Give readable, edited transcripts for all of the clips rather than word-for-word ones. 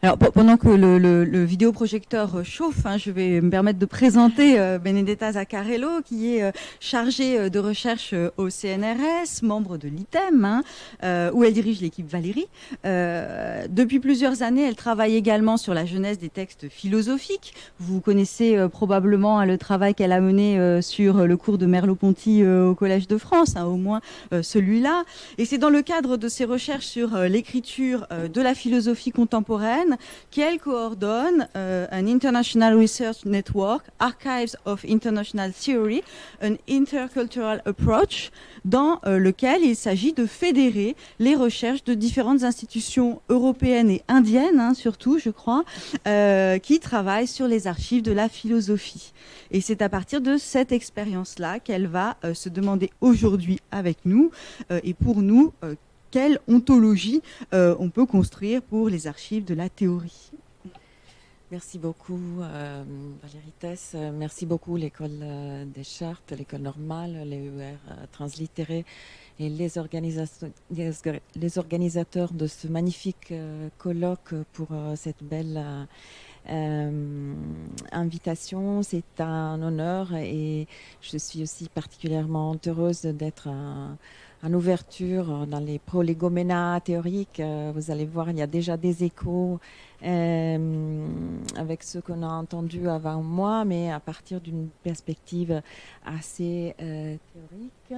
Alors, pendant que le vidéoprojecteur chauffe, je vais me permettre de présenter Benedetta Zaccarello, qui est chargée de recherche au CNRS, membre de l'ITEM, où elle dirige l'équipe Valérie. Depuis plusieurs années, elle travaille également sur la genèse des textes philosophiques. Vous connaissez probablement le travail qu'elle a mené sur le cours de Merleau-Ponty au Collège de France, au moins celui-là. Et c'est dans le cadre de ses recherches sur l'écriture de la philosophie contemporaine qu'elle coordonne un International Research Network, Archives of International Theory, an Intercultural Approach, dans lequel il s'agit de fédérer les recherches de différentes institutions européennes et indiennes, surtout, je crois, qui travaillent sur les archives de la philosophie. Et c'est à partir de cette expérience-là qu'elle va se demander aujourd'hui avec nous et pour nous quelle ontologie on peut construire pour les archives de la théorie. Merci beaucoup Valérie Tess, merci beaucoup l'École des Chartes, l'École normale, les UR translitérés et les organisateurs de ce magnifique colloque pour cette belle invitation. C'est un honneur et je suis aussi particulièrement heureuse d'être en ouverture dans les prolégoménats théoriques. Vous allez voir, il y a déjà des échos avec ce qu'on a entendu avant moi, mais à partir d'une perspective assez théorique.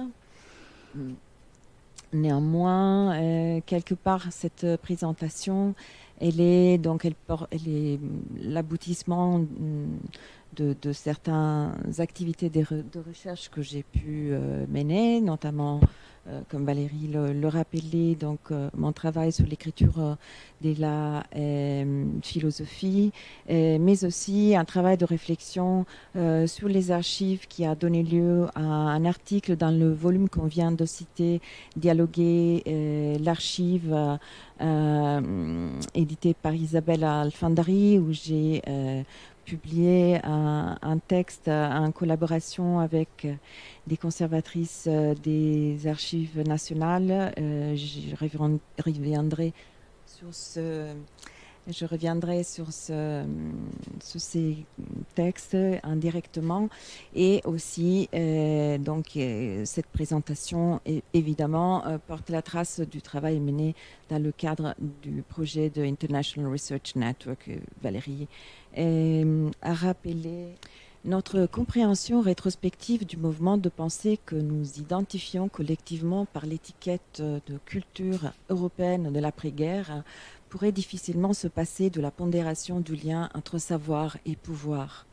Néanmoins, quelque part, cette présentation, elle est l'aboutissement de certaines activités de recherche que j'ai pu mener, notamment, comme Valérie le rappelait, mon travail sur l'écriture de la philosophie, mais aussi un travail de réflexion sur les archives qui a donné lieu à un article dans le volume qu'on vient de citer, Dialoguer l'archive, édité par Isabelle Alfandari, où j'ai publié un texte en collaboration avec des conservatrices des archives nationales. Je reviendrai sur ces textes indirectement et aussi cette présentation évidemment porte la trace du travail mené dans le cadre du projet de International Research Network. Valérie a rappelé notre compréhension rétrospective du mouvement de pensée que nous identifions collectivement par l'étiquette de culture européenne de l'après-guerre pourrait difficilement se passer de la pondération du lien entre savoir et pouvoir.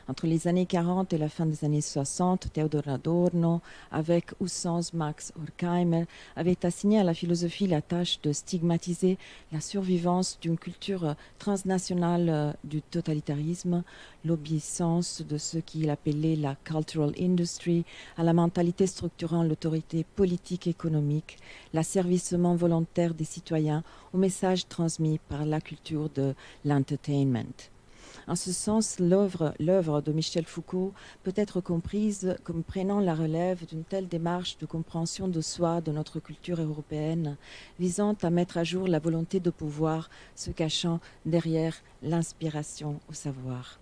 Entre les années 40 et la fin des années 60, Theodor Adorno, avec ou sans Max Horkheimer, avait assigné à la philosophie la tâche de stigmatiser la survivance d'une culture transnationale du totalitarisme, l'obéissance de ce qu'il appelait la cultural industry, à la mentalité structurant l'autorité politique et économique, l'asservissement volontaire des citoyens aux messages transmis par la culture de l'entertainment. En ce sens, l'œuvre de Michel Foucault peut être comprise comme prenant la relève d'une telle démarche de compréhension de soi de notre culture européenne, visant à mettre à jour la volonté de pouvoir se cachant derrière l'inspiration au savoir.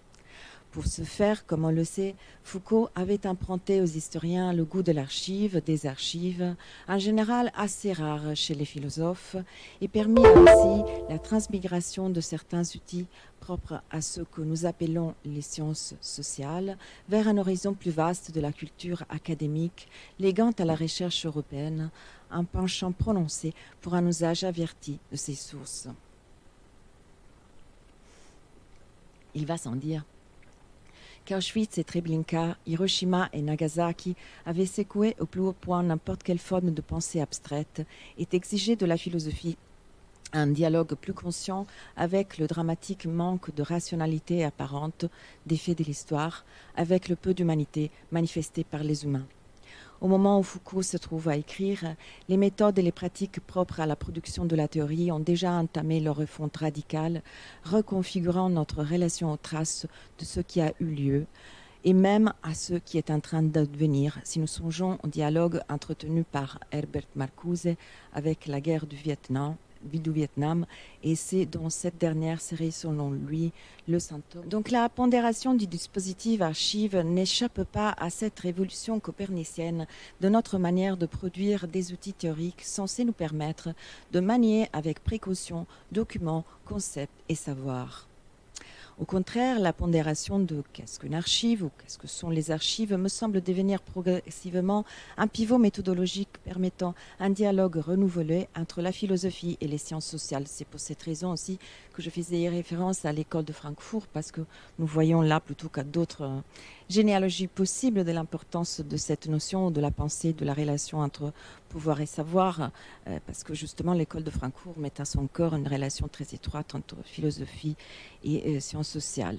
Pour ce faire, comme on le sait, Foucault avait emprunté aux historiens le goût de l'archive, des archives, en général assez rare chez les philosophes, et permis ainsi la transmigration de certains outils propres à ce que nous appelons les sciences sociales vers un horizon plus vaste de la culture académique, léguant à la recherche européenne un penchant prononcé pour un usage averti de ces sources. Il va sans dire qu'Auschwitz et Treblinka, Hiroshima et Nagasaki avaient secoué au plus haut point n'importe quelle forme de pensée abstraite et exigé de la philosophie un dialogue plus conscient avec le dramatique manque de rationalité apparente des faits de l'histoire, avec le peu d'humanité manifesté par les humains. Au moment où Foucault se trouve à écrire, les méthodes et les pratiques propres à la production de la théorie ont déjà entamé leur refonte radicale, reconfigurant notre relation aux traces de ce qui a eu lieu, et même à ce qui est en train d'advenir, si nous songeons au dialogue entretenu par Herbert Marcuse avec la guerre du Vietnam, du Vietnam, et c'est dans cette dernière série, selon lui, le symptôme. Donc la pondération du dispositif archive n'échappe pas à cette révolution copernicienne de notre manière de produire des outils théoriques censés nous permettre de manier avec précaution documents, concepts et savoirs. Au contraire, la pondération de qu'est-ce qu'une archive ou qu'est-ce que sont les archives me semble devenir progressivement un pivot méthodologique permettant un dialogue renouvelé entre la philosophie et les sciences sociales. C'est pour cette raison aussi que je faisais référence à l'école de Francfort, parce que nous voyons là, plutôt qu'à d'autres généalogies possibles, de l'importance de cette notion de la pensée, de la relation entre pouvoir et savoir, parce que justement l'école de Francfort met à son cœur une relation très étroite entre philosophie et sciences sociales.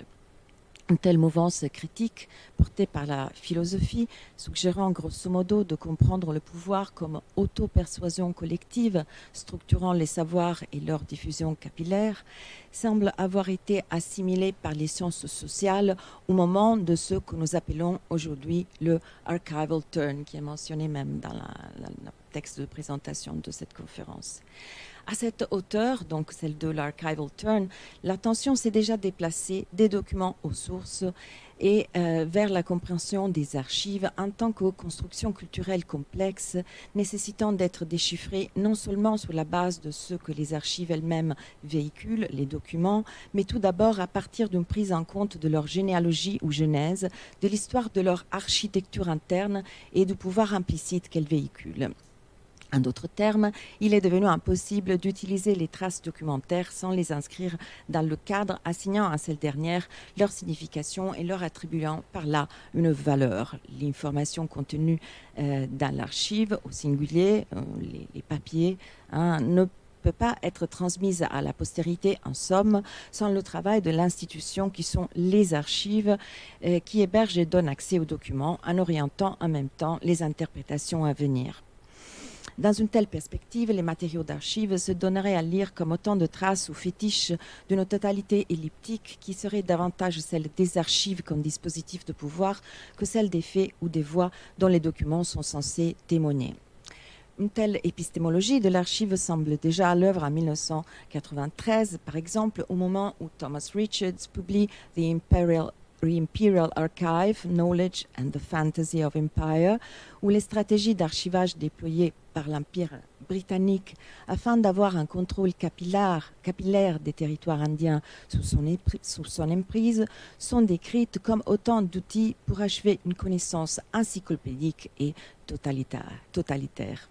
Une telle mouvance critique portée par la philosophie, suggérant grosso modo de comprendre le pouvoir comme auto-persuasion collective, structurant les savoirs et leur diffusion capillaire, semble avoir été assimilée par les sciences sociales au moment de ce que nous appelons aujourd'hui le archival turn, qui est mentionné même dans le texte de présentation de cette conférence. À cette hauteur, donc celle de l'archival turn, l'attention s'est déjà déplacée des documents aux sources et vers la compréhension des archives en tant que construction culturelle complexe, nécessitant d'être déchiffrée non seulement sur la base de ce que les archives elles-mêmes véhiculent, les documents, mais tout d'abord à partir d'une prise en compte de leur généalogie ou genèse, de l'histoire de leur architecture interne et du pouvoir implicite qu'elles véhiculent. En d'autres termes, il est devenu impossible d'utiliser les traces documentaires sans les inscrire dans le cadre, assignant à celles dernières leur signification et leur attribuant par là une valeur. L'information contenue dans l'archive, au singulier, les papiers, ne peut pas être transmise à la postérité, en somme, sans le travail de l'institution qui sont les archives, qui hébergent et donnent accès aux documents en orientant en même temps les interprétations à venir. Dans une telle perspective, les matériaux d'archives se donneraient à lire comme autant de traces ou fétiches d'une totalité elliptique qui serait davantage celle des archives comme dispositif de pouvoir que celle des faits ou des voix dont les documents sont censés témoigner. Une telle épistémologie de l'archive semble déjà à l'œuvre en 1993, par exemple, au moment où Thomas Richards publie The Imperial Archive, Knowledge and the Fantasy of Empire, où les stratégies d'archivage déployées par l'Empire britannique afin d'avoir un contrôle capillaire des territoires indiens sous son emprise sont décrites comme autant d'outils pour achever une connaissance encyclopédique et totalitaire.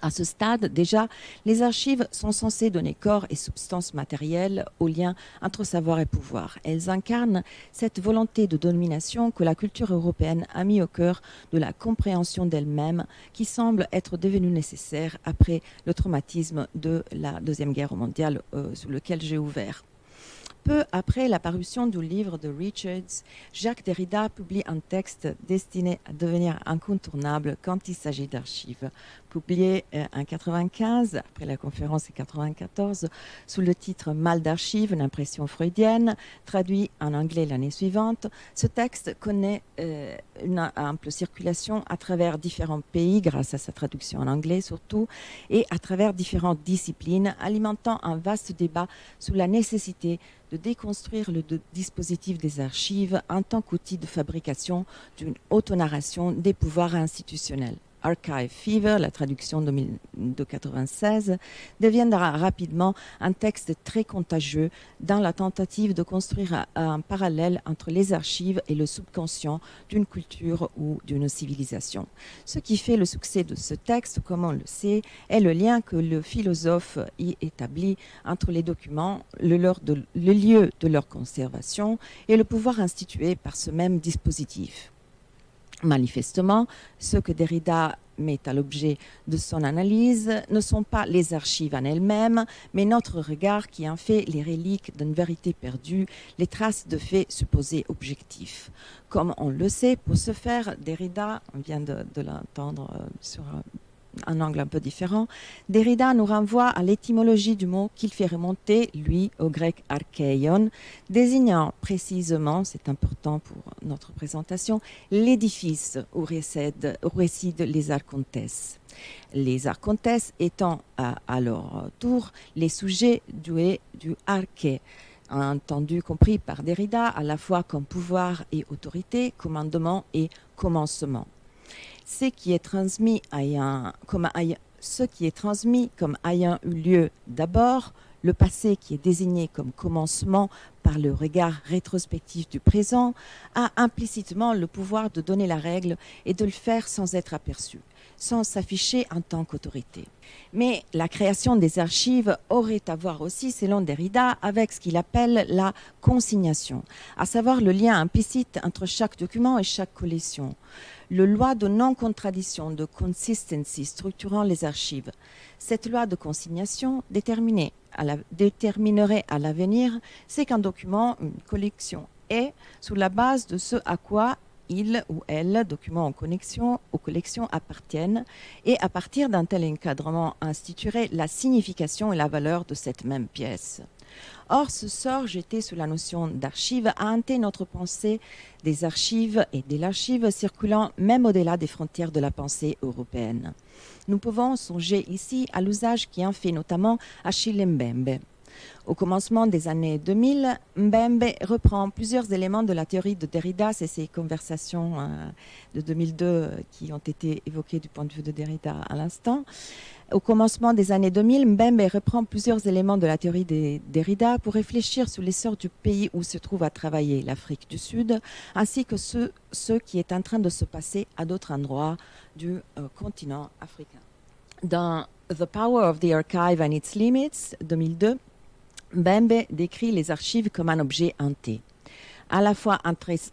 À ce stade, déjà, les archives sont censées donner corps et substance matérielle au lien entre savoir et pouvoir. Elles incarnent cette volonté de domination que la culture européenne a mis au cœur de la compréhension d'elle-même, qui semble être devenue nécessaire après le traumatisme de la Deuxième Guerre mondiale sur lequel j'ai ouvert. Peu après la parution du livre de Richards, Jacques Derrida publie un texte destiné à devenir incontournable quand il s'agit d'archives. Publié en 1995, après la conférence en 1994, sous le titre Mal d'archives, une impression freudienne, traduit en anglais l'année suivante, ce texte connaît une ample circulation à travers différents pays, grâce à sa traduction en anglais surtout, et à travers différentes disciplines, alimentant un vaste débat sur la nécessité de déconstruire le dispositif des archives en tant qu'outil de fabrication d'une autonarration des pouvoirs institutionnels. Archive Fever, la traduction de 1996, deviendra rapidement un texte très contagieux dans la tentative de construire un parallèle entre les archives et le subconscient d'une culture ou d'une civilisation. Ce qui fait le succès de ce texte, comme on le sait, est le lien que le philosophe y établit entre les documents, le lieu de leur conservation et le pouvoir institué par ce même dispositif. Manifestement, ce que Derrida met à l'objet de son analyse ne sont pas les archives en elles-mêmes, mais notre regard qui en fait les reliques d'une vérité perdue, les traces de faits supposés objectifs. Comme on le sait, pour ce faire, Derrida, on vient de l'entendre sur un angle un peu différent, Derrida nous renvoie à l'étymologie du mot qu'il fait remonter, lui, au grec archeion, désignant précisément, c'est important pour notre présentation, l'édifice où résident les archontes. Les archontes étant à leur tour les sujets du arché, entendu, compris par Derrida, à la fois comme pouvoir et autorité, commandement et commencement. Ce qui est transmis comme ayant eu lieu d'abord, le passé qui est désigné comme commencement par le regard rétrospectif du présent, a implicitement le pouvoir de donner la règle et de le faire sans être aperçu, sans s'afficher en tant qu'autorité. Mais la création des archives aurait à voir aussi, selon Derrida, avec ce qu'il appelle la consignation, à savoir le lien implicite entre chaque document et chaque collection. Le loi de non-contradiction, de consistency, structurant les archives. Cette loi de consignation déterminerait à l'avenir ce qu'un document, une collection est, sous la base de ce à quoi il ou elle, documents aux collections appartiennent, et à partir d'un tel encadrement instituerait la signification et la valeur de cette même pièce. Or, ce sort jeté sous la notion d'archive a hanté notre pensée des archives et de l'archive circulant même au-delà des frontières de la pensée européenne. Nous pouvons songer ici à l'usage qui en fait notamment Achille Mbembe. Au commencement des années 2000, Mbembe reprend plusieurs éléments de la théorie de Derrida, c'est ces conversations de 2002 qui ont été évoquées du point de vue de Derrida à l'instant. Au commencement des années 2000, Mbembe reprend plusieurs éléments de la théorie de Derrida pour réfléchir sur l'essor du pays où se trouve à travailler l'Afrique du Sud, ainsi que ce qui est en train de se passer à d'autres endroits du continent africain. Dans The Power of the Archive and Its Limits, 2002, Mbembe décrit les archives comme un objet hanté, à la fois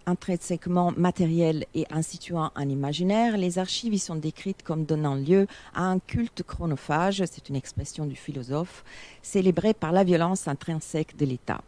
intrinsèquement matériel et instituant un imaginaire. Les archives y sont décrites comme donnant lieu à un culte chronophage, c'est une expression du philosophe, célébré par la violence intrinsèque de l'État.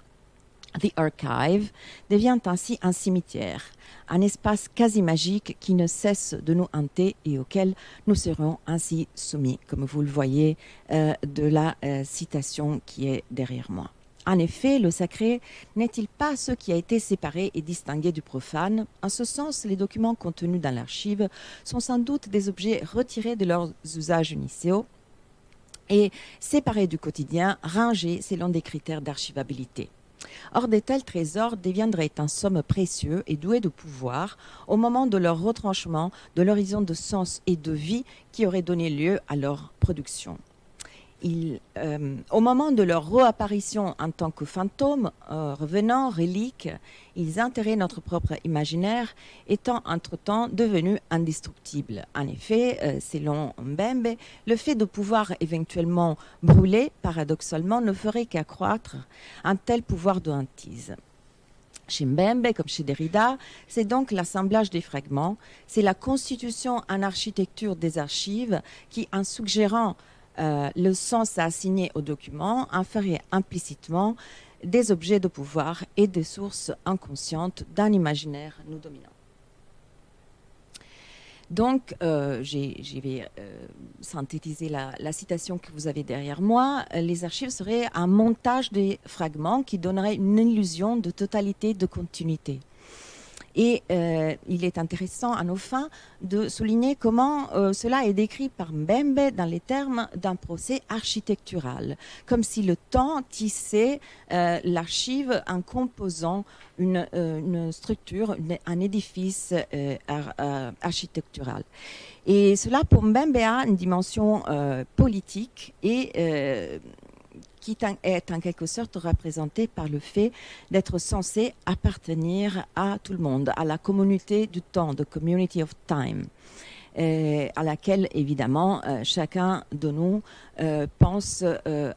The Archive devient ainsi un cimetière, un espace quasi magique qui ne cesse de nous hanter et auquel nous serons ainsi soumis, comme vous le voyez de la citation qui est derrière moi. En effet, le sacré n'est-il pas ce qui a été séparé et distingué du profane? En ce sens, les documents contenus dans l'archive sont sans doute des objets retirés de leurs usages initiaux et séparés du quotidien, rangés selon des critères d'archivabilité. Or, de tels trésors deviendraient en somme précieux et doués de pouvoir au moment de leur retranchement de l'horizon de sens et de vie qui aurait donné lieu à leur production. Au moment de leur réapparition en tant que fantômes, revenants, reliques, ils enterraient notre propre imaginaire, étant entre-temps devenus indestructibles. En effet, selon Mbembe, le fait de pouvoir éventuellement brûler, paradoxalement, ne ferait qu'accroître un tel pouvoir de hantise. Chez Mbembe, comme chez Derrida, c'est donc l'assemblage des fragments, c'est la constitution en architecture des archives qui, en suggérant le sens à assigner aux documents inférait implicitement des objets de pouvoir et des sources inconscientes d'un imaginaire nous dominant. Donc, je vais synthétiser la citation que vous avez derrière moi. Les archives seraient un montage des fragments qui donnerait une illusion de totalité, de continuité. Et il est intéressant, à nos fins, de souligner comment cela est décrit par Mbembe dans les termes d'un procès architectural, comme si le temps tissait l'archive en composant une structure, un édifice architectural. Et cela, pour Mbembe, a une dimension politique et qui est en quelque sorte représenté par le fait d'être censé appartenir à tout le monde, à la communauté du temps, the community of time, à laquelle évidemment chacun de nous pense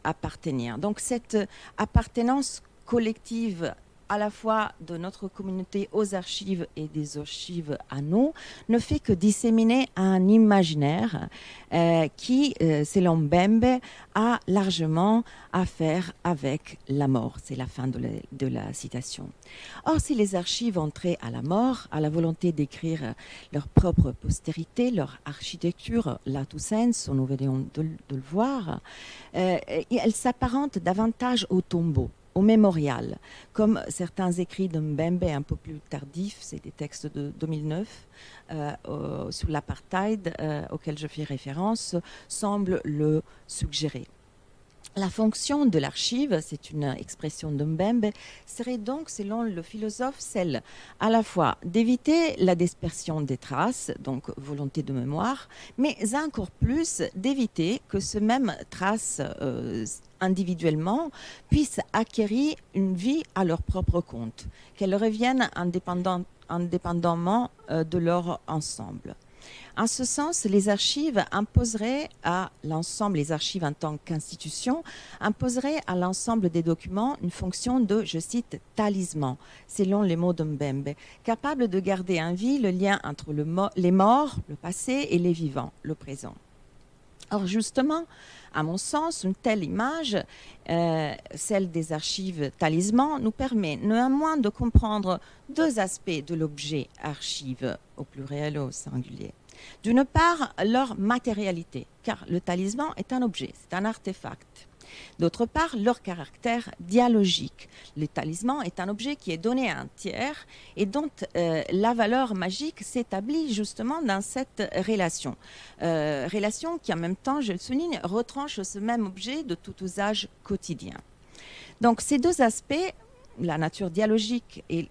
appartenir. Donc cette appartenance collective à la fois de notre communauté aux archives et des archives à nous, ne fait que disséminer un imaginaire qui, selon Mbembe, a largement à faire avec la mort. C'est la fin de la citation. Or, si les archives entraient à la mort, à la volonté d'écrire leur propre postérité, leur architecture, la Toussaint, nous venons de le voir, elles s'apparentent davantage au tombeau, au mémorial, comme certains écrits de Mbembe un peu plus tardifs, c'est des textes de 2009, sous l'apartheid, auxquels je fais référence, semblent le suggérer. La fonction de l'archive, c'est une expression de Mbembe, serait donc, selon le philosophe, celle à la fois d'éviter la dispersion des traces, donc volonté de mémoire, mais encore plus d'éviter que ce même trace individuellement puisse acquérir une vie à leur propre compte, qu'elles reviennent indépendamment de leur ensemble. En ce sens, les archives imposeraient à l'ensemble, les archives en tant qu'institution, imposeraient à l'ensemble des documents une fonction de, je cite, talisman, selon les mots de Mbembe, capable de garder en vie le lien entre les morts, le passé, et les vivants, le présent. Or, justement, à mon sens, une telle image, celle des archives talisman, nous permet néanmoins de comprendre deux aspects de l'objet archive, au pluriel et au singulier. D'une part, leur matérialité, car le talisman est un objet, c'est un artefact. D'autre part, leur caractère dialogique. Le talisman est un objet qui est donné à un tiers et dont la valeur magique s'établit justement dans cette relation. Relation qui, en même temps, je le souligne, retranche ce même objet de tout usage quotidien. Donc, ces deux aspects, la nature dialogique et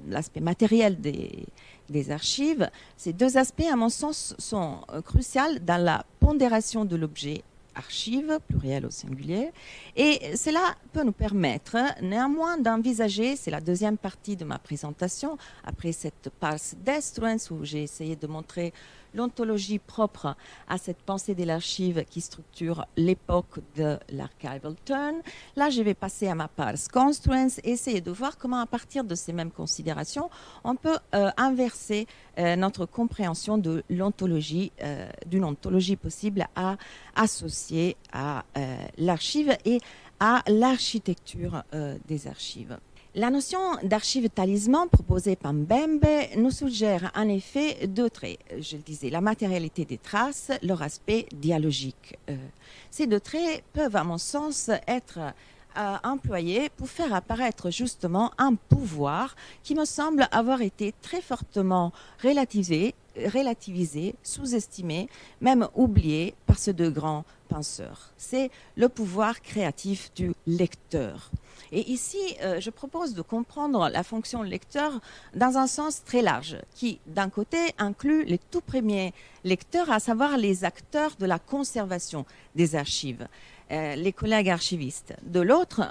l'aspect matériel des archives, ces deux aspects, à mon sens, sont cruciaux dans la pondération de l'objet archives, pluriel au singulier, et cela peut nous permettre néanmoins d'envisager, c'est la deuxième partie de ma présentation, après cette pars destruens où j'ai essayé de montrer l'ontologie propre à cette pensée de l'archive qui structure l'époque de l'archival turn. Là, je vais passer à ma pars construens et essayer de voir comment, à partir de ces mêmes considérations, on peut inverser notre compréhension de l'ontologie, d'une ontologie possible à associer à l'archive et à l'architecture des archives. La notion d'archive talisman proposée par Mbembe nous suggère en effet deux traits. Je le disais, la matérialité des traces, leur aspect dialogique. Ces deux traits peuvent, à mon sens, être employés pour faire apparaître justement un pouvoir qui me semble avoir été très fortement relativisé, sous-estimé, même oublié par ces deux grands penseurs. C'est le pouvoir créatif du lecteur. Et ici, je propose de comprendre la fonction lecteur dans un sens très large, qui, d'un côté, inclut les tout premiers lecteurs, à savoir les acteurs de la conservation des archives, les collègues archivistes. De l'autre,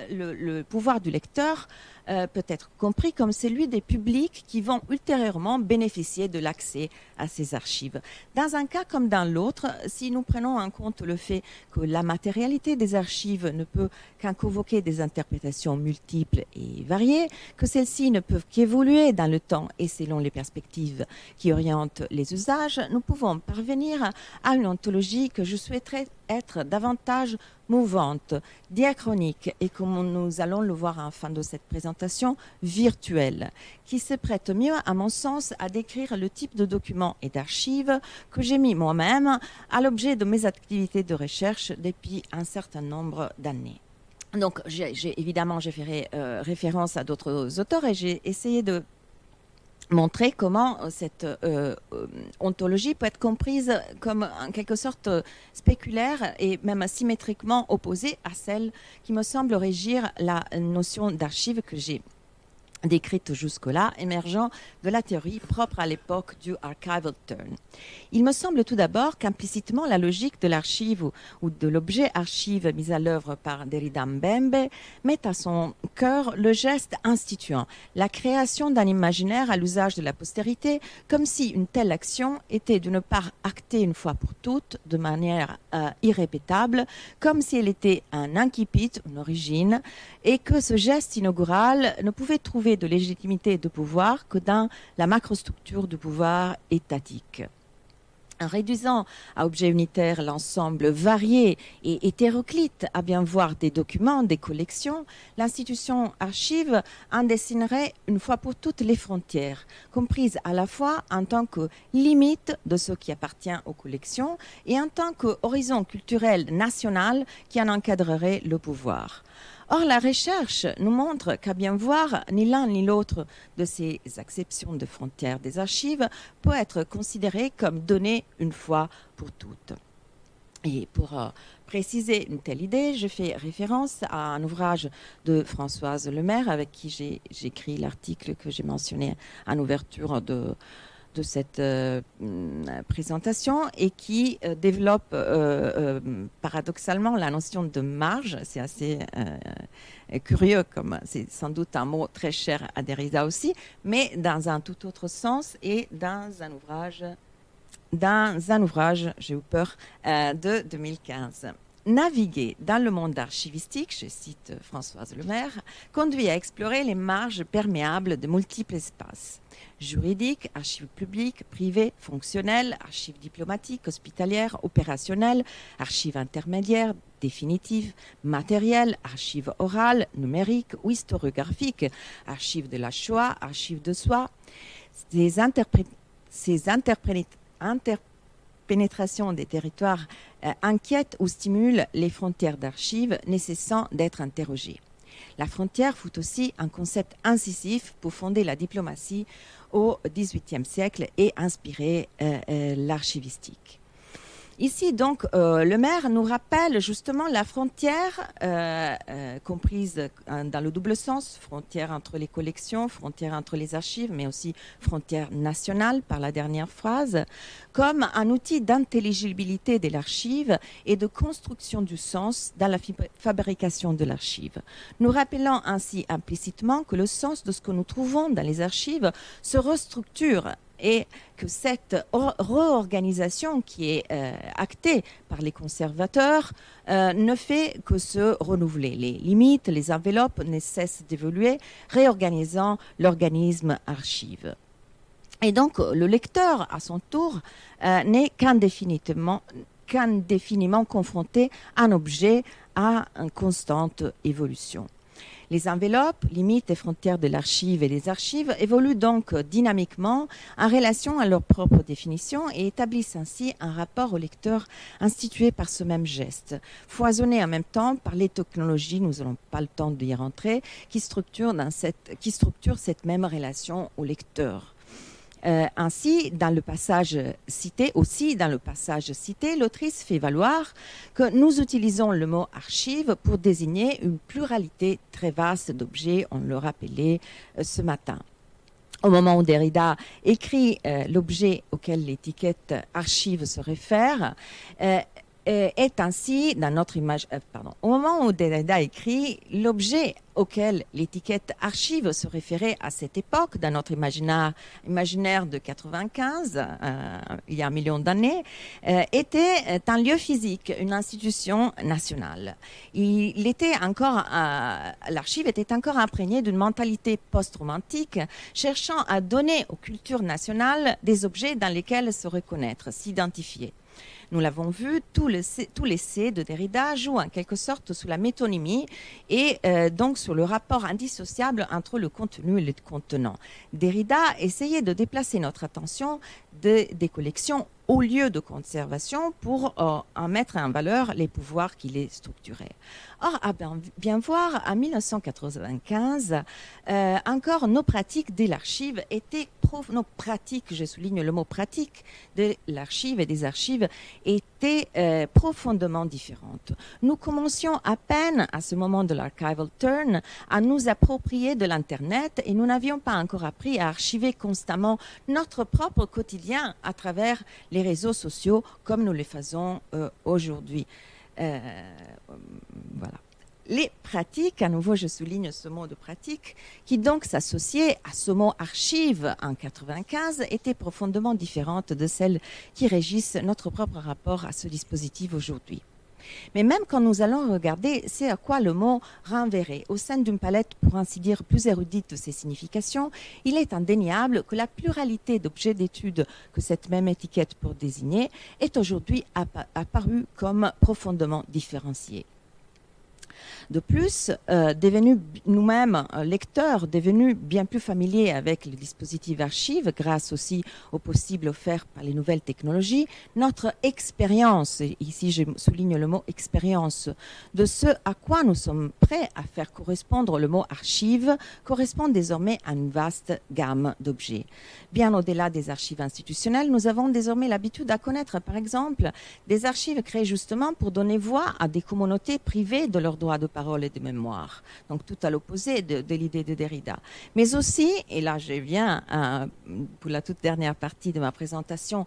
le pouvoir du lecteur peut être compris comme celui des publics qui vont ultérieurement bénéficier de l'accès à ces archives. Dans un cas comme dans l'autre, si nous prenons en compte le fait que la matérialité des archives ne peut qu'en convoquer des interprétations multiples et variées, que celles-ci ne peuvent qu'évoluer dans le temps et selon les perspectives qui orientent les usages, nous pouvons parvenir à une ontologie que je souhaiterais être davantage mouvante, diachronique et, comme nous allons le voir en fin de cette présentation, virtuelle, qui se prête mieux, à mon sens, à décrire le type de documents et d'archives que j'ai mis moi-même à l'objet de mes activités de recherche depuis un certain nombre d'années. Donc, évidemment, j'ai fait référence à d'autres auteurs et j'ai essayé de montrer comment cette ontologie peut être comprise comme en quelque sorte spéculaire et même symétriquement opposée à celle qui me semble régir la notion d'archive que j'ai décrite jusque-là, émergeant de la théorie propre à l'époque du archival turn. Il me semble tout d'abord qu'implicitement la logique de l'archive ou de l'objet archive mise à l'œuvre par Derrida Mbembe met à son cœur le geste instituant, la création d'un imaginaire à l'usage de la postérité, comme si une telle action était d'une part actée une fois pour toutes de manière irrépétable, comme si elle était un incipit, une origine, et que ce geste inaugural ne pouvait trouver de légitimité et de pouvoir que dans la macrostructure du pouvoir étatique. En réduisant à objet unitaire l'ensemble varié et hétéroclite à bien voir des documents, des collections, l'institution archive en dessinerait une fois pour toutes les frontières, comprises à la fois en tant que limite de ce qui appartient aux collections et en tant qu'horizon culturel national qui en encadrerait le pouvoir. Or, la recherche nous montre qu'à bien voir, ni l'un ni l'autre de ces acceptions de frontières des archives peut être considéré comme donné une fois pour toutes. Et pour préciser une telle idée, je fais référence à un ouvrage de Françoise Lemaire, avec qui j'ai écrit l'article que j'ai mentionné en ouverture de cette présentation et qui développe paradoxalement la notion de marge. C'est assez curieux, comme c'est sans doute un mot très cher à Derrida aussi, mais dans un tout autre sens et dans un ouvrage, j'ai eu peur, de 2015. Naviguer dans le monde archivistique, je cite Françoise Lemaire, conduit à explorer les marges perméables de multiples espaces. Juridiques, archives publiques, privées, fonctionnelles, archives diplomatiques, hospitalières, opérationnelles, archives intermédiaires, définitives, matérielles, archives orales, numériques ou historiographiques, archives de la Shoah, archives de soi. Ces interpénétrations des territoires inquiètent ou stimulent les frontières d'archives nécessitant d'être interrogées. La frontière fut aussi un concept incisif pour fonder la diplomatie au XVIIIe siècle et inspirer l'archivistique. Ici, donc, Lemaire nous rappelle justement la frontière comprise dans le double sens, frontière entre les collections, frontière entre les archives, mais aussi frontière nationale par la dernière phrase, comme un outil d'intelligibilité de l'archive et de construction du sens dans la fabrication de l'archive. Nous rappelons ainsi implicitement que le sens de ce que nous trouvons dans les archives se restructure et que cette réorganisation qui est actée par les conservateurs ne fait que se renouveler. Les limites, les enveloppes ne cessent d'évoluer, réorganisant l'organisme archive. Et donc, le lecteur, à son tour, n'est qu'indéfiniment confronté à un objet à une constante évolution. Les enveloppes, limites et frontières de l'archive et des archives évoluent donc dynamiquement en relation à leur propre définition et établissent ainsi un rapport au lecteur institué par ce même geste, foisonné en même temps par les technologies, nous n'avons pas le temps d'y rentrer, qui structurent cette même relation au lecteur. Ainsi, dans le passage cité, l'autrice fait valoir que nous utilisons le mot archive pour désigner une pluralité très vaste d'objets, on le rappelait ce matin. Au moment où Derrida écrit l'objet auquel l'étiquette archive se réfère, est ainsi dans notre image. Au moment où Derrida écrit, l'objet auquel l'étiquette archive se référait à cette époque, dans notre imaginaire de 95, il y a 1 million d'années, était un lieu physique, une institution nationale. L'archive était encore imprégnée d'une mentalité post-romantique, cherchant à donner aux cultures nationales des objets dans lesquels se reconnaître, s'identifier. Nous l'avons vu, tout l'essai de Derrida joue en quelque sorte sous la métonymie et donc sur le rapport indissociable entre le contenu et le contenant. Derrida essayait de déplacer notre attention des collections au lieu de conservation pour en mettre en valeur les pouvoirs qui les structuraient. Or, à bien voir, en 1995, encore nos pratiques de l'archive étaient, nos pratiques, je souligne le mot pratique, de l'archive et des archives étaient profondément différentes. Nous commencions à peine, à ce moment de l'archival turn, à nous approprier de l'Internet et nous n'avions pas encore appris à archiver constamment notre propre quotidien à travers les réseaux sociaux comme nous le faisons aujourd'hui. Voilà. Les pratiques, à nouveau je souligne ce mot de pratique, qui donc s'associait à ce mot archive en 95, étaient profondément différentes de celles qui régissent notre propre rapport à ce dispositif aujourd'hui. Mais même quand nous allons regarder c'est à quoi le mot renverrait, au sein d'une palette pour ainsi dire plus érudite de ses significations, il est indéniable que la pluralité d'objets d'étude que cette même étiquette pour désigner est aujourd'hui apparue comme profondément différenciée. De plus, devenus nous-mêmes lecteurs, devenus bien plus familiers avec le dispositif archive, grâce aussi aux possibles offerts par les nouvelles technologies, notre expérience, ici je souligne le mot expérience, de ce à quoi nous sommes prêts à faire correspondre le mot archive, correspond désormais à une vaste gamme d'objets. Bien au-delà des archives institutionnelles, nous avons désormais l'habitude à connaître, par exemple, des archives créées justement pour donner voix à des communautés privées de leurs droits de parole et de mémoire. Donc tout à l'opposé de l'idée de Derrida. Mais aussi, et là je viens pour la toute dernière partie de ma présentation,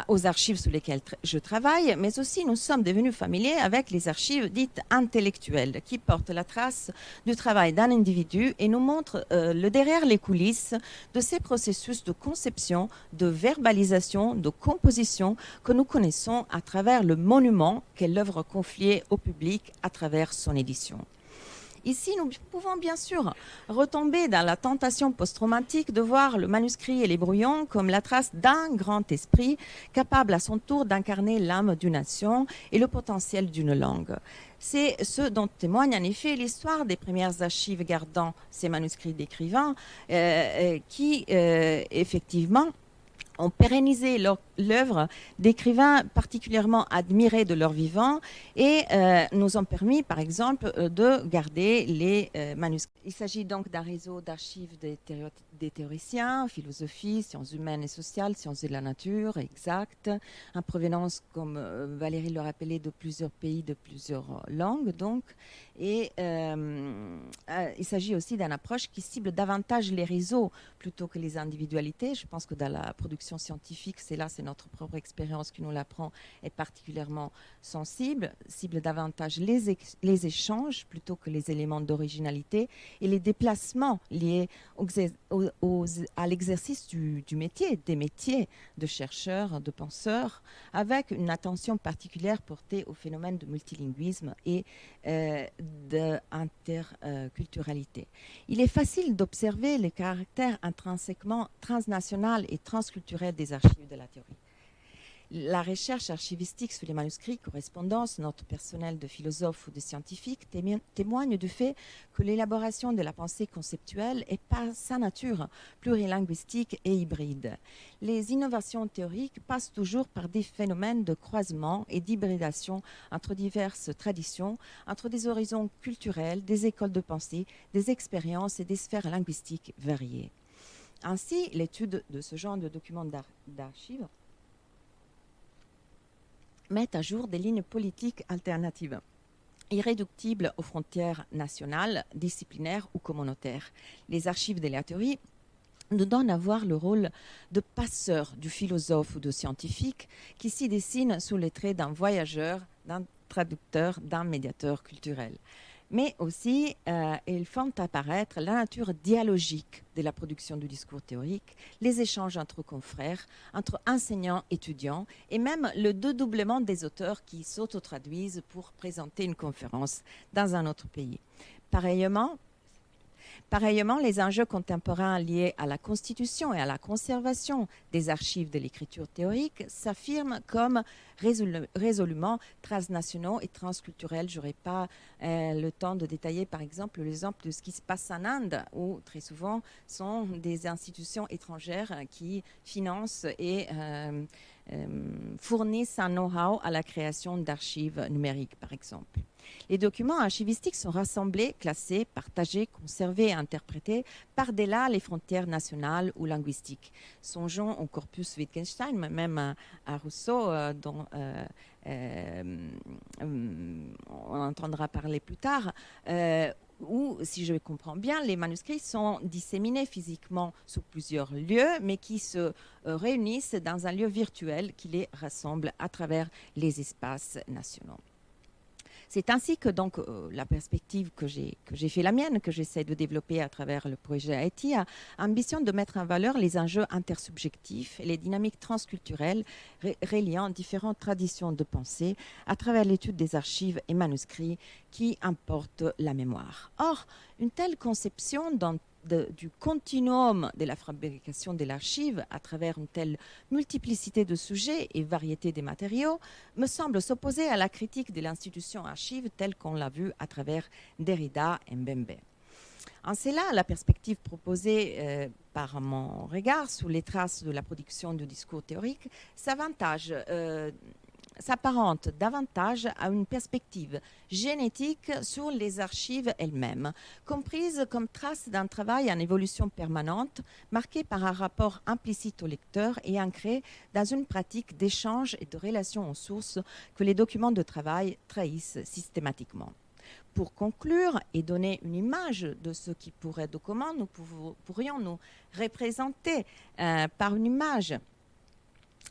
aux archives sur lesquelles je travaille, mais aussi nous sommes devenus familiers avec les archives dites intellectuelles qui portent la trace du travail d'un individu et nous montrent le derrière les coulisses de ces processus de conception, de verbalisation, de composition que nous connaissons à travers le monument qu'est l'œuvre confiée au public à travers son édition. Ici, nous pouvons bien sûr retomber dans la tentation post-traumatique de voir le manuscrit et les brouillons comme la trace d'un grand esprit capable à son tour d'incarner l'âme d'une nation et le potentiel d'une langue. C'est ce dont témoigne en effet l'histoire des premières archives gardant ces manuscrits d'écrivains qui, effectivement, ont pérennisé l'œuvre d'écrivains particulièrement admirés de leur vivant et nous ont permis, par exemple, de garder les manuscrits. Il s'agit donc d'un réseau d'archives des théoriciens, philosophie, sciences humaines et sociales, sciences de la nature, exactes, en provenance, comme Valérie le rappelait, de plusieurs pays, de plusieurs langues, donc. Et il s'agit aussi d'une approche qui cible davantage les réseaux plutôt que les individualités. Je pense que dans la production scientifique, c'est notre propre expérience qui nous l'apprend, est particulièrement sensible, cible davantage les échanges plutôt que les éléments d'originalité et les déplacements liés à l'exercice du métier, des métiers de chercheurs, de penseurs, avec une attention particulière portée au phénomène de multilinguisme et d'interculturalité. Il est facile d'observer le caractère intrinsèquement transnational et transculturel des archives de la théorie. La recherche archivistique sur les manuscrits, correspondances, notes personnelles de philosophes ou de scientifiques témoigne du fait que l'élaboration de la pensée conceptuelle est par sa nature plurilinguistique et hybride. Les innovations théoriques passent toujours par des phénomènes de croisement et d'hybridation entre diverses traditions, entre des horizons culturels, des écoles de pensée, des expériences et des sphères linguistiques variées. Ainsi, l'étude de ce genre de documents d'archives mettent à jour des lignes politiques alternatives, irréductibles aux frontières nationales, disciplinaires ou communautaires. Les archives de la théorie nous donnent à voir le rôle de passeur du philosophe ou du scientifique qui s'y dessine sous les traits d'un voyageur, d'un traducteur, d'un médiateur culturel. Mais aussi, ils font apparaître la nature dialogique de la production du discours théorique, les échanges entre confrères, entre enseignants, étudiants, et même le dédoublement des auteurs qui s'auto-traduisent pour présenter une conférence dans un autre pays. Pareillement, les enjeux contemporains liés à la constitution et à la conservation des archives de l'écriture théorique s'affirment comme résolument transnationaux et transculturels. Je n'aurai pas le temps de détailler, par exemple, l'exemple de ce qui se passe en Inde, où très souvent sont des institutions étrangères qui financent et fournissent un know-how à la création d'archives numériques, par exemple. Les documents archivistiques sont rassemblés, classés, partagés, conservés et interprétés par-delà les frontières nationales ou linguistiques. Songeons au corpus Wittgenstein, mais même à Rousseau, dont on entendra parler plus tard, où, si je comprends bien, les manuscrits sont disséminés physiquement sous plusieurs lieux, mais qui se réunissent dans un lieu virtuel qui les rassemble à travers les espaces nationaux. C'est ainsi que donc la perspective que j'ai fait la mienne, que j'essaie de développer à travers le projet Haïti, a ambition de mettre en valeur les enjeux intersubjectifs et les dynamiques transculturelles reliant différentes traditions de pensée à travers l'étude des archives et manuscrits qui importent la mémoire. Or, une telle conception du continuum de la fabrication de l'archive à travers une telle multiplicité de sujets et variété des matériaux me semble s'opposer à la critique de l'institution archive telle qu'on l'a vue à travers Derrida et Mbembe. En cela, la perspective proposée par mon regard sous les traces de la production du discours théorique s'apparente davantage à une perspective génétique sur les archives elles-mêmes, comprise comme trace d'un travail en évolution permanente, marqué par un rapport implicite au lecteur et ancré dans une pratique d'échange et de relation aux sources que les documents de travail trahissent systématiquement. Pour conclure et donner une image de ce qui pourrait, de comment nous pourrions nous représenter par une image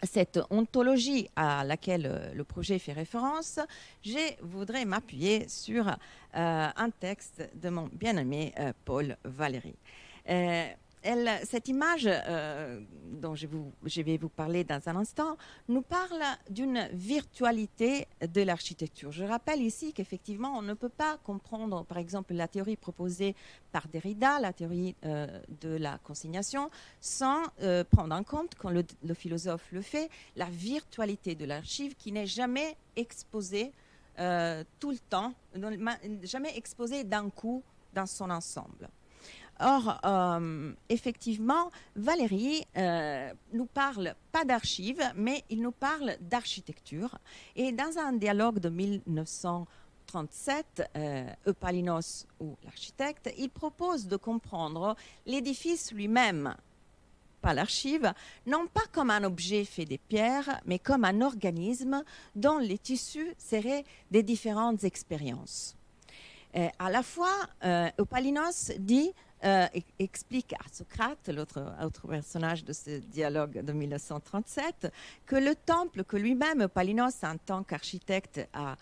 cette ontologie à laquelle le projet fait référence, je voudrais m'appuyer sur un texte de mon bien-aimé Paul Valéry. Cette image dont je vais vous parler dans un instant nous parle d'une virtualité de l'architecture. Je rappelle ici qu'effectivement, on ne peut pas comprendre, par exemple, la théorie proposée par Derrida, la théorie de la consignation, sans prendre en compte, quand le philosophe le fait, la virtualité de l'archive qui n'est jamais exposée tout le temps, jamais exposée d'un coup dans son ensemble. Or, effectivement, Valéry nous parle pas d'archives, mais il nous parle d'architecture. Et dans un dialogue de 1937, Eupalinos, ou l'architecte, il propose de comprendre l'édifice lui-même, pas l'archive, non pas comme un objet fait des pierres, mais comme un organisme dont les tissus seraient des différentes expériences. À la fois, Eupalinos explique à Socrate, l'autre personnage de ce dialogue de 1937, que le temple que lui-même Eupalinos, en tant qu'architecte, a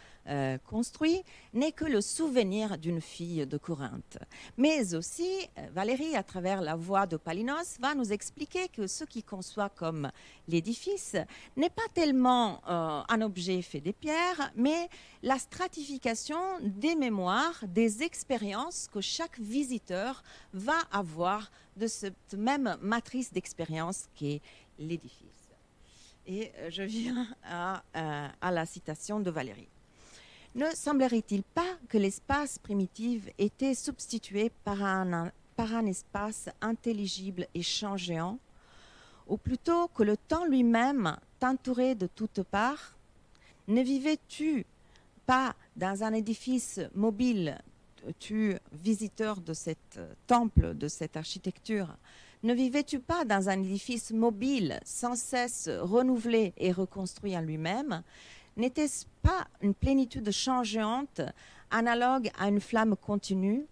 construit, n'est que le souvenir d'une fille de Corinthe. Mais aussi, Valéry, à travers la voix d'Eupalinos, va nous expliquer que ce qu'il conçoit comme l'édifice n'est pas tellement un objet fait des pierres, mais la stratification des mémoires, des expériences que chaque visiteur va avoir de cette même matrice d'expérience qu'est l'édifice. Et je viens à la citation de Valéry. Ne semblerait-il pas que l'espace primitif était substitué par un espace intelligible et changeant, ou plutôt que le temps lui-même t'entourait de toutes parts? Ne vivais-tu pas dans un édifice mobile, tu, visiteur de cet temple, de cette architecture, ne vivais-tu pas dans un édifice mobile, sans cesse renouvelé et reconstruit en lui-même? N'était-ce pas une plénitude changeante, analogue à une flamme continue?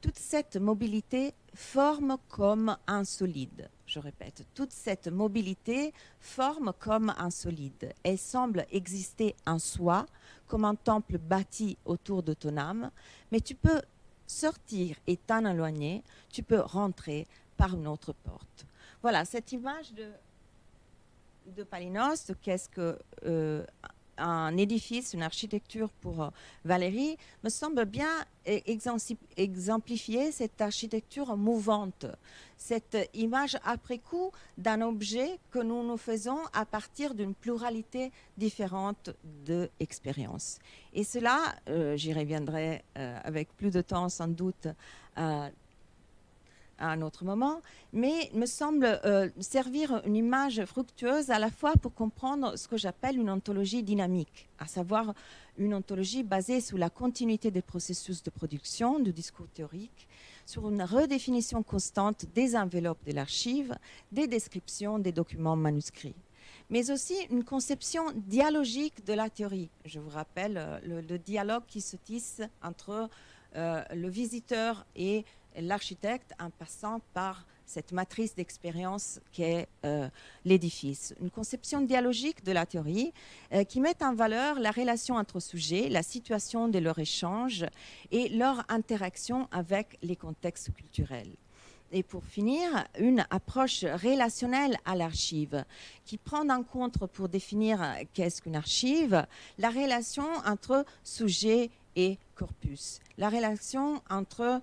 Toute cette mobilité forme comme un solide. Je répète, toute cette mobilité forme comme un solide. Elle semble exister en soi, comme un temple bâti autour de ton âme, mais tu peux sortir et t'en éloigner, tu peux rentrer par une autre porte. Voilà, cette image de Palinos, de qu'est-ce que un édifice, une architecture pour Valéry, me semble bien exemplifier cette architecture mouvante, cette image après coup d'un objet que nous nous faisons à partir d'une pluralité différente d'expériences. Et cela, j'y reviendrai avec plus de temps sans doute à un autre moment, mais me semble servir une image fructueuse à la fois pour comprendre ce que j'appelle une ontologie dynamique, à savoir une ontologie basée sur la continuité des processus de production, du discours théorique, sur une redéfinition constante des enveloppes de l'archive, des descriptions des documents manuscrits, mais aussi une conception dialogique de la théorie. Je vous rappelle le dialogue qui se tisse entre le visiteur et l'architecte en passant par cette matrice d'expérience qu'est l'édifice. Une conception dialogique de la théorie qui met en valeur la relation entre sujets, la situation de leur échange et leur interaction avec les contextes culturels. Et pour finir, une approche relationnelle à l'archive qui prend en compte, pour définir qu'est-ce qu'une archive, la relation entre sujet et corpus, la relation entre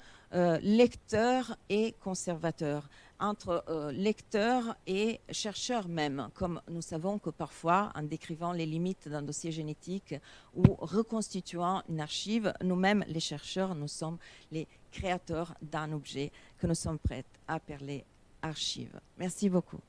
lecteur et conservateur, entre lecteur et chercheur même, comme nous savons que parfois, en décrivant les limites d'un dossier génétique ou reconstituant une archive, nous-mêmes, les chercheurs, nous sommes les créateurs d'un objet que nous sommes prêts à appeler archive. Merci beaucoup.